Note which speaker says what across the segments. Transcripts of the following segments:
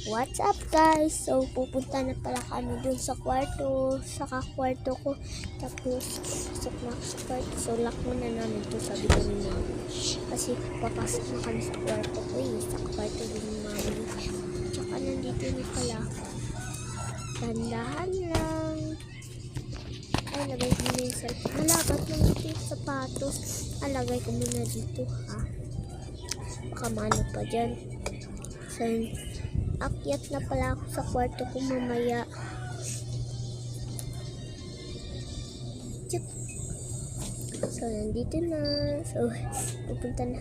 Speaker 1: What's up guys? So pupunta na pala kami dun sa kwarto, ko. Tapos pasok na ako sa kwarto. So lock muna namin to, sabi ko ni mami. Kasi papasok na kami sa kwarto ko sa kwarto din ni mami. Tsaka nandito na pala. Tandahan lang. Ay, lagay ko muna yung cellphone. Malagat na ito yung sapatos. Lagay ko muna dito ha. Baka maano pa dyan. So, akyat na pala ako sa kwarto ko mamaya. Tsak. So, nandito na. So, pupunta na.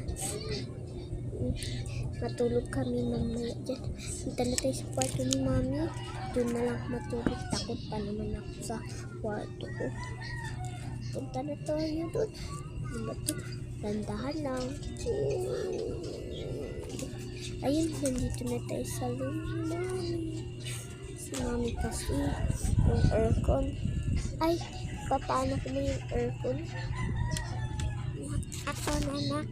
Speaker 1: Matulog kami mamaya dyan. Punta na tayo sa kwarto ni mami. Doon na lang matulog. Takot pa naman ako sa kwarto ko. Punta na tayo doon. Dandahan lang. Ayun, nandito na tayo sa room ni mami. Si mami kasi yung aircon. Ay, paano ko mo yung aircon? Ako na.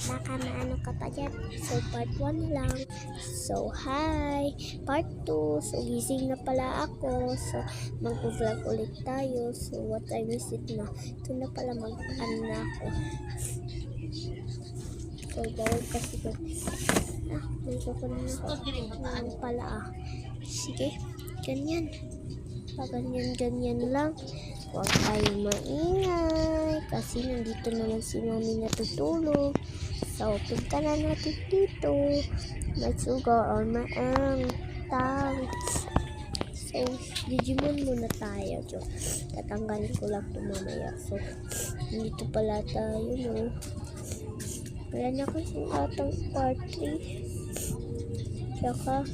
Speaker 1: Baka maano ka pa dyan. So, part 1 lang. So, hi! Part 2. So, gising na pala ako. So, mag-vlog ulit tayo. So, what time is it na? Ito na pala mag-ano na ako. So, bawal kasi ko. May kukunin ako. Ano pala Sige, ganyan. Ganyan lang. Huwag tayo maingay. Kasi nandito naman si mami natutulog. So, punta na natin dito. May sugar or maang tang. So, Digimon muna tayo. So, tatanggalin ko lang ito mamaya. So, dito pala tayo, no? Wala na kasi atang part 3. Tsaka,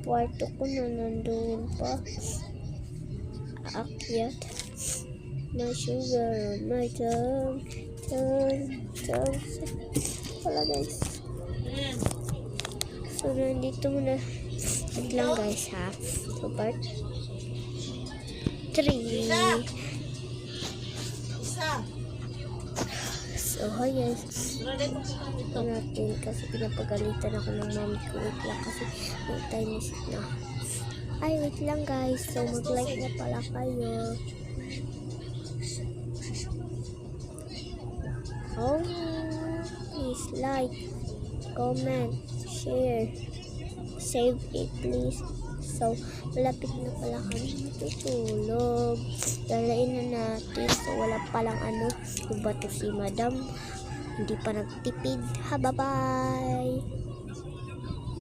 Speaker 1: kwarto ko na nandun pa. Akyat. My sugar, my tongue. Wala guys. So, nandito muna. Wait lang guys ha. So, part 3. So, hi guys. Ito natin kasi pinapagalitan ako ng mami ko. Wait lang kasi may time na. Ay, wait lang guys. So, mag-like na pala kayo. Oh, please like, comment, share, save it please. So, malapit na pala kami matutulog. Dalain na natin. So, wala palang diba to si madam. Hindi pa nagtipid. Ha, bye-bye!